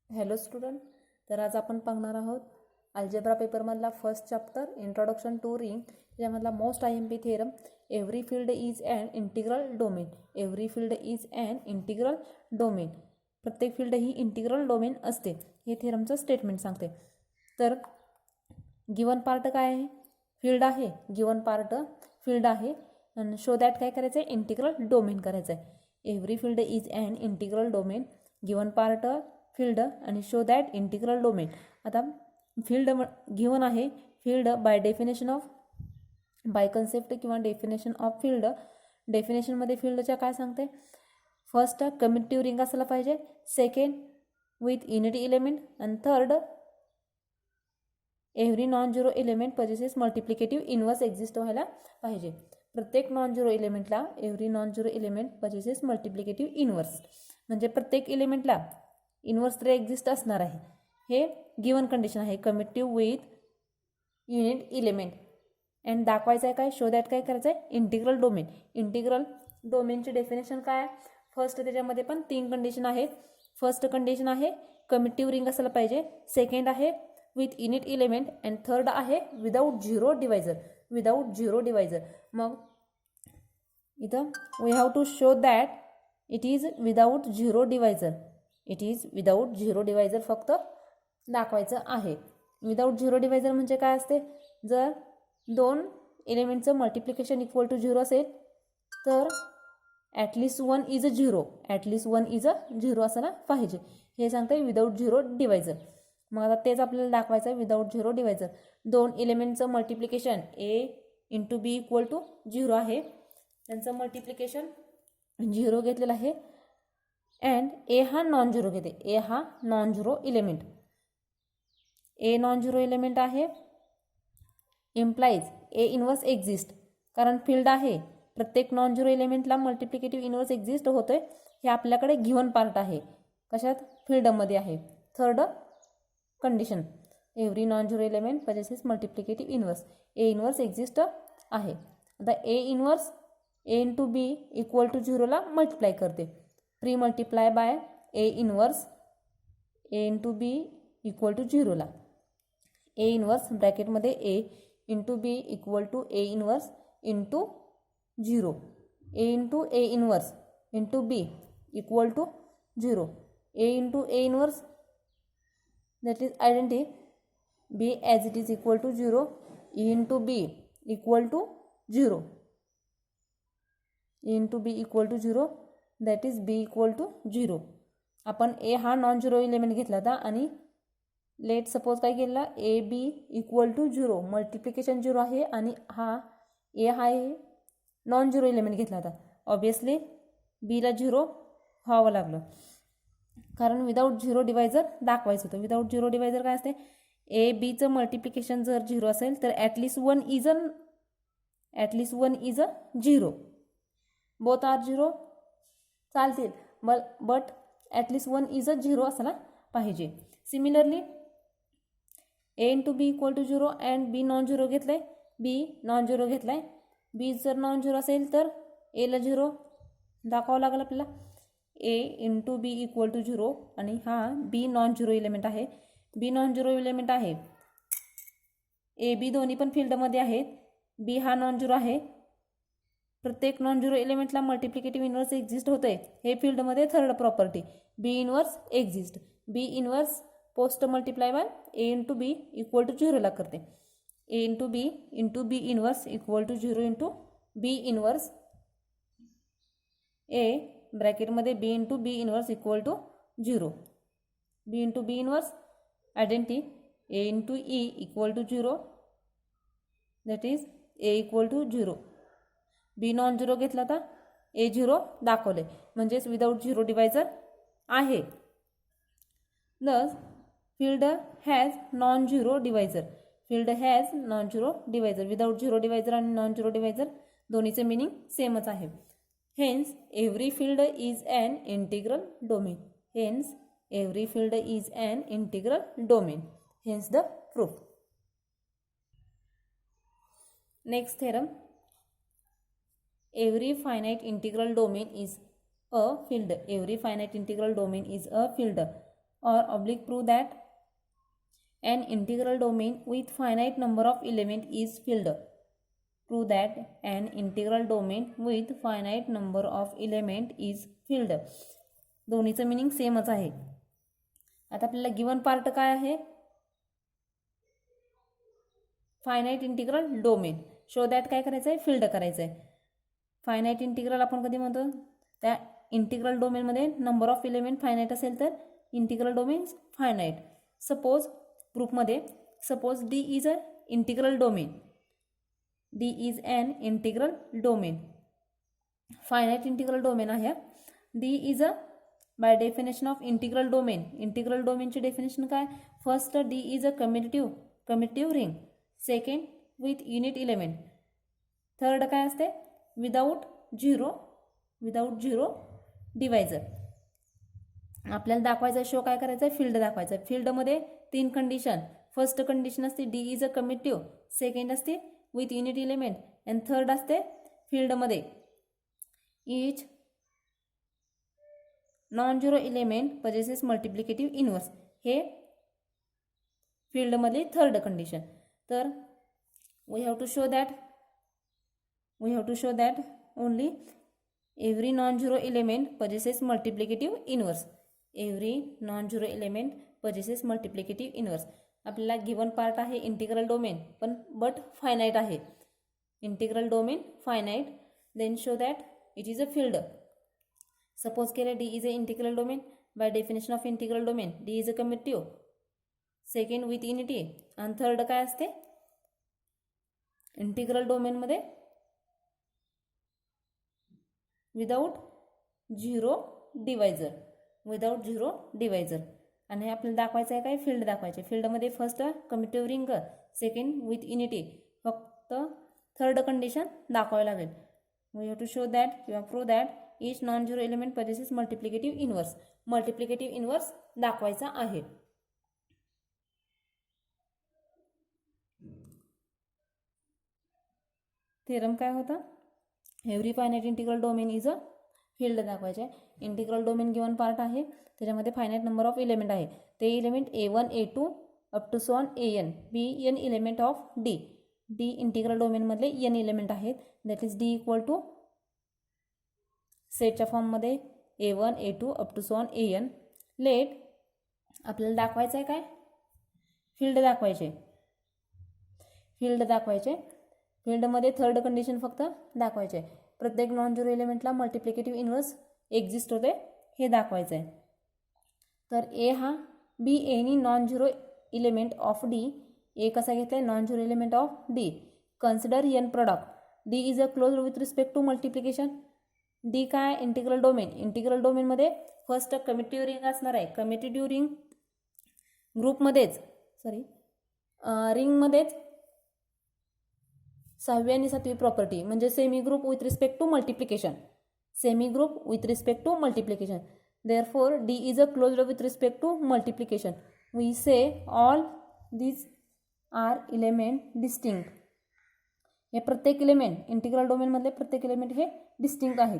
Hello student. तर आज आपण पाहणार आहोत अल्जेब्रा पेपरमधला first chapter introduction to ring, ज्यामधला most IMP theorem every field is an integral domain. Every field is an integral domain. प्रत्येक फील्ड ही इंटिग्रल डोमेन असते, हे थेरमचं स्टेटमेंट सांगते. तर गिवन पार्ट काय आहे? फील्ड आहे. गिवन पार्ट फील्ड आहे आणि शो दॅट काय करायचं आहे? इंटिग्रल डोमेन करायचं आहे. Every field is an integral domain. Given part field आणि शो दॅट इंटिग्रल डोमेन. आता फील्ड गिवन आहे. Field by definition of by concept किंवा डेफिनेशन ऑफ फील्ड. डेफिनेशनमध्ये फील्डच्या काय सांगते? फर्स्ट कम्युटिव्ह रिंग असायला पाहिजे, सेकंड विथ युनिटी एलिमेंट आणि third every non zero element possesses multiplicative inverse exist व्हायला पाहिजे. प्रत्येक नॉन झिरो एलिमेंटला every non zero element possesses multiplicative inverse, म्हणजे प्रत्येक एलिमेंटला इनवर्स तर एक्झिस्ट असणार आहे. हे गिवन कंडिशन आहे. कम्युटिव्ह विथ युनिट एलिमेंट अँड दाखवायचं आहे काय? शो दॅट काय करायचं आहे? Integral domain. इंटिग्रल डोमेनची डेफिनेशन काय आहे? फर्स्ट त्याच्यामध्ये पण 3 कंडिशन आहेत. फर्स्ट कंडिशन आहे कम्युटिव्ह रिंग असायला पाहिजे, सेकंड आहे with unit element and third आहे without zero divisor. Without zero divisor. मग इथं we have to show that it is without zero divisor. It is without zero divisor फक्त दाखवायचं आहे. विदाऊट झिरो डिवायझर म्हणजे काय असते? जर 2 एलिमेंटचं मल्टिप्लिकेशन इक्वल टू झिरो असेल तर at least 1 is a zero. At least 1 is a zero असायला पाहिजे. हे सांगते विदाऊट झिरो डिवायझर. मग आता तेच आपल्याला दाखवायचं आहे विदाऊट झिरो डिवायझर. 2 एलिमेंटचं multiplication A × B equal to zero आहे. त्यांचं मल्टिप्लिकेशन झिरो घेतलेलं आहे अँड ए हा नॉन झिरो घेते. ए हा non zero element. A non zero element आहे. Implies A inverse exist. कारण फील्ड आहे, प्रत्येक नॉन झिरो एलिमेंटला मल्टिप्लिकेटिव्ह इनवर्स एक्झिस्ट होतोय. हे आपल्याकडे गिव्हन पार्ट आहे. कशात? फील्डमध्ये आहे. Third condition every non zero element possesses multiplicative inverse. A inverse exist आहे. आता A inverse A × B equal to झिरोला मल्टिप्लाय करते. Pre multiply by A inverse A × B equal to झिरोला. A inverse ब्रॅकेटमध्ये A × B equal to A inverse into zero. A × A inverse into B equal to zero. A × A inverse that is identity. B as it is equal to 0. E into B equal to 0. E into B equal to 0. That is B equal to 0. आपण A हा non zero element घेतला होता आणि let suppose काय केला? AB equal to 0. Multiplication 0 आहे आणि हा A हा नॉन झिरो एलिमेंट घेतला होता. ऑब्वियसली Bला 0 व्हावं लागलं, कारण विदाऊट झिरो डिवायझर दाखवायचं होतं. विदाऊट झिरो डिवायझर काय असते? ए बीचं मल्टिप्लिकेशन जर झिरो असेल तर at least one is a zero. Both are zero चालतील, but at least 1 is a zero असायला पाहिजे. Similarly A × B equal to 0 and B non zero घेतलाय. B नॉन झिरो घेतलाय. B जर नॉन झिरो असेल तर Aला 0 दाखवावं लागेल आपल्याला. A × B इक्वल टू 0 आणि हा B नॉन झिरो एलिमेंट आहे. B नॉन झिरो एलिमेंट आहे. A B दोन्ही पण फील्डमध्ये आहेत. B हा नॉन झिरो आहे. प्रत्येक नॉन झिरो एलिमेंटला मल्टिप्लिकेटिव्ह इनवर्स एक्झिस्ट होते. हे फील्डमध्ये third property. B inverse exist. B inverse post multiply by A × B equal to 0ला करते. A × B into B inverse equal to 0 into B inverse A ब्रॅकेटमध्ये B × B inverse equal to 0. B × B inverse identity A × E equal to 0. That is A equal to 0. B non zero घेतला होता, A 0 दाखवले, म्हणजेच without zero divisor आहे. दस field has non zero divisor. Field has non zero divisor. Without zero divisor आणि non zero divisor दोन्हीचे meaning सेमच आहे. Hence, every field is an integral domain. Hence, every field is an integral domain. Hence, the proof. Next theorem. Every finite integral domain is a field. Every finite integral domain is a field or oblique prove that an integral domain with finite number of element is filled. Prove that an integral domain with finite number of element is filled. दोन्हीचं meaning सेमच आहे. आता आपल्याला given part काय आहे, finite integral domain. Show that काय करायचं आहे, फिल्ड करायचं आहे. फायनाईट इंटिग्रल आपण कधी म्हणतो, त्या इंटिग्रल डोमेनमध्ये नंबर ऑफ एलिमेंट फायनाईट असेल तर इंटिग्रल डोमेन फायनाईट. सपोज ग्रुपमध्ये suppose D is a integral domain. D is an integral domain. Finite integral domain आहे. D is a by definition of integral domain. Integral डोमेनची definition काय, first D is a commutative ring. Second with unit element. Third काय असते, without zero divisor. आपल्याला दाखवायचा show काय करायचा आहे, फील्ड दाखवायचा आहे. फील्डमध्ये 3 कंडिशन. फर्स्ट कंडिशन असते D is a commutative, second असते with unit element, and third असते फील्डमध्ये each non zero element possesses multiplicative inverse. हे फील्डमधली थर्ड कंडिशन. तर we have to show that only every non zero element possesses multiplicative inverse. Every non zero element possesses multiplicative inverse. आपल्याला given part आहे integral domain, पण but finite आहे. Integral domain finite. Then show that it is a field. Suppose केलं D is a integral domain. Bye definition of integral domain D is a commutative, second with unity, आणि third काय असते, integral डोमेनमध्ये without zero divisor. आणि आपल्याला दाखवायचं आहे काय, फील्ड दाखवायचे. फील्डमध्ये first commutative ring, second with unity. फक्त थर्ड कंडिशन दाखवावी लागेल. We have to show that किंवा prove that each non zero element possesses multiplicative inverse. Multiplicative inverse दाखवायचा आहे. थेरम काय होता, every finite integral domain is a field दाखवायचे. Integral domain given part आहे, त्याच्यामध्ये फायनाईट नंबर ऑफ एलिमेंट आहे. ते element A1 A2 up to सॉन AN. Be n element of D. D integral डोमेनमधले एन एलिमेंट आहेत. That is D equal to सेटच्या फॉर्ममध्ये A1 A2 अप टू सॉन AN. लेट आपल्याला दाखवायचं आहे काय, फील्ड दाखवायचे. फील्डमध्ये थर्ड कंडिशन फक्त दाखवायचे. प्रत्येक नॉन झिरो एलिमेंटला मल्टिप्लिकेटिव्ह इनवर्स एक्झिस्ट होते हे दाखवायचं आहे. तर ए हा be any non zero element of D. A कसा घेतला आहे, non zero element of D. Consider n product. D is a close with respect to multiplication. D काय, इंटिग्रल डोमेन. इंटिग्रल डोमेनमध्ये फर्स्ट कम्युटेटिव्ह रिंग असणार आहे. Commutative ring ग्रुपमध्येच रिंगमध्येच 6वी आणि 7वी प्रॉपर्टी म्हणजे semi group with respect to multiplication. Therefore, D is a closed with respect to multiplication. We say all these are element distinct. हे प्रत्येक एलिमेंट इंटिग्रल डोमेनमधले प्रत्येक एलिमेंट हे डिस्टिंक्ट आहेत.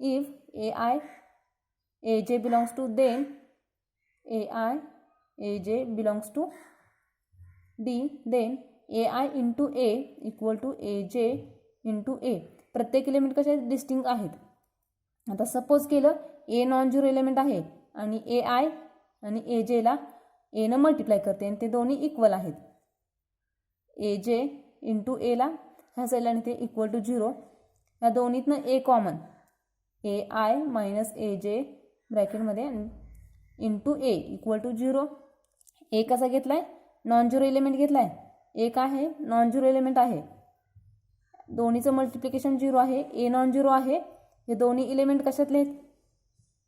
If AI AJ belongs to, then AI AJ belongs to D, then AI into A equal to AJ into A. प्रत्येक element कसे distinct आहेत. आता suppose केलं ए नॉन झिरो एलिमेंट आहे आणि AI आणि AJला एनं मल्टिप्लाय करते आणि ते दोन्ही इक्वल आहेत. AJ इंटू एला ह्या साईडला आणि ते इक्वल टू 0. ह्या दोन्हीतनं A common, AI minus AJ ब्रॅकेटमध्ये into A equal to 0. A कसा घेतला आहे, नॉन झिरो एलिमेंट घेतला आहे. एक आहे नॉन झिरो एलिमेंट आहे, दोन्हीचं मल्टिप्लिकेशन 0 आहे. ए नॉन झिरो आहे. हे दोन्ही एलिमेंट कशातले आहेत,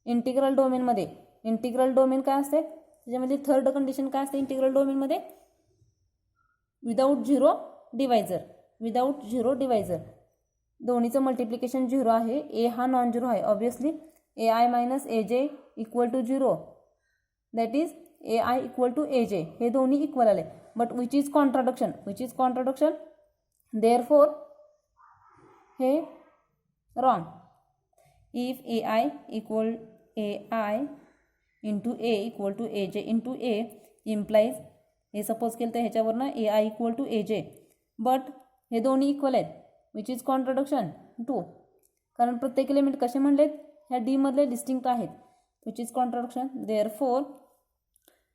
इंटिग्रल डोमेनमध्ये. इंटिग्रल डोमेन काय असते, त्याच्यामध्ये थर्ड कंडिशन काय असते इंटिग्रल डोमेनमध्ये, विदाऊट झिरो डिवायझर. दोन्हीचं मल्टिप्लिकेशन 0 आहे. ए हा नॉन झिरो आहे. Obviously AI minus AJ equal to 0. That is AI equal to AJ. हे दोन्ही इक्वल आले. But which is contradiction. Therefore हे wrong. If AI into A equal to A J into A implies हे suppose केलं तर ह्याच्यावरनं A I equal to A J, but हे दोन्ही इक्वल आहेत विच इज कॉन्ट्रडक्शन टू, कारण प्रत्येक एलिमेंट कसे म्हणलेत ह्या डी मधले डिस्टिंक्ट आहेत which is contradiction. Therefore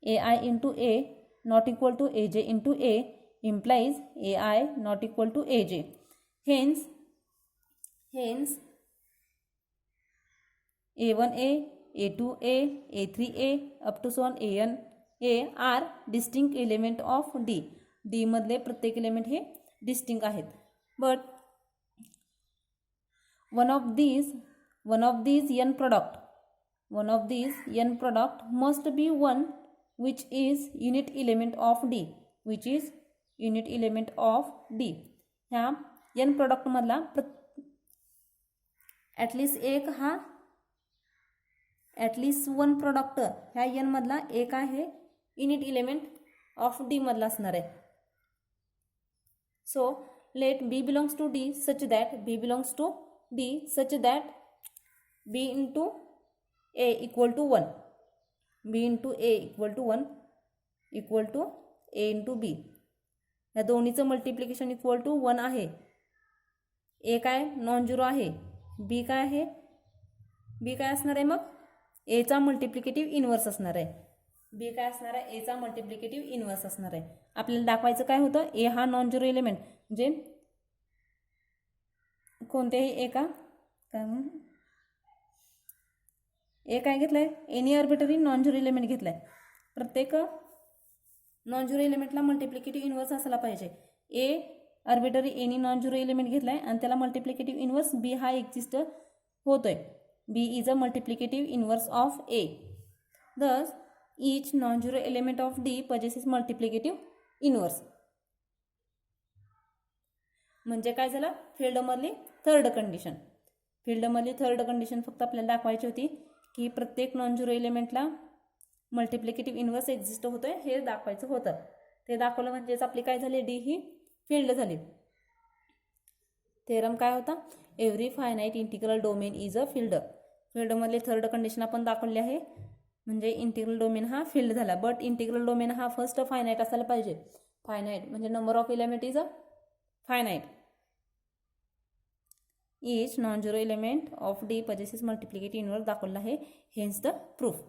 A I into A not equal to A J into A implies A I not equal to A J. Hence A1A, A2A, A3A up to so on ANA are distinct element of D. D मधले प्रत्येक element हे distinct आहेत. But one of these n product must be one which is unit element of D, which is unit element of D. ह्या n product मधला at least one product ह्या N मधला एक आहे युनिट इलेमेंट ऑफ डी मधला असणार आहे. So let B belongs to D such that B into A equal to 1, B into A equal to A into B. या दोन्हीचं मल्टिप्लिकेशन इक्वल टू 1 आहे. ए काय नॉन झिरो आहे, बी काय आहे, बी काय असणार आहे मग एचा मल्टिप्लिकेटिव्ह इन्व्हर्स असणार आहे. बी काय असणार आहे एचा मल्टिप्लिकेटिव्ह इन्व्हर्स असणार आहे. आपल्याला दाखवायचं काय होतं ए हा नॉन झिरो एलिमेंट म्हणजे कोणत्याही एका ए काय घेतलंय any arbitrary non zero element घेतलाय. प्रत्येक नॉन झिरो एलिमेंटला मल्टिप्लिकेटिव्ह इन्व्हर्स असायला पाहिजे. A arbitrary any non zero element घेतलाय आणि त्याला मल्टिप्लिकेटिव्ह इन्व्हर्स बी हा एक्झिस्ट होतोय. B is a multiplicative inverse of A. Thus, each non-zero element of D possesses multiplicative inverse. म्हणजे काय झालं फील्डमधली थर्ड कंडिशन फक्त आपल्याला दाखवायची होती की प्रत्येक नॉन झिरो एलिमेंटला मल्टिप्लिकेटिव्ह इन्व्हर्स एक्झिस्ट होतोय हे दाखवायचं होतं. ते दाखवलं म्हणजेच आपली काय झाली डी ही फील्ड झाली. थेरम काय होता every finite integral domain is a field. फील्डमधली थर्ड कंडिशन आपण दाखवली आहे म्हणजे इंटिग्रल डोमेन हा फील्ड झाला. बट इंटिग्रल डोमेन हा फर्स्ट फायनाईट असायला पाहिजे. फायनाईट म्हणजे number of element is a finite. Each non zero element of D possesses multiplicative inverse दाखवला आहे. Hence the proof.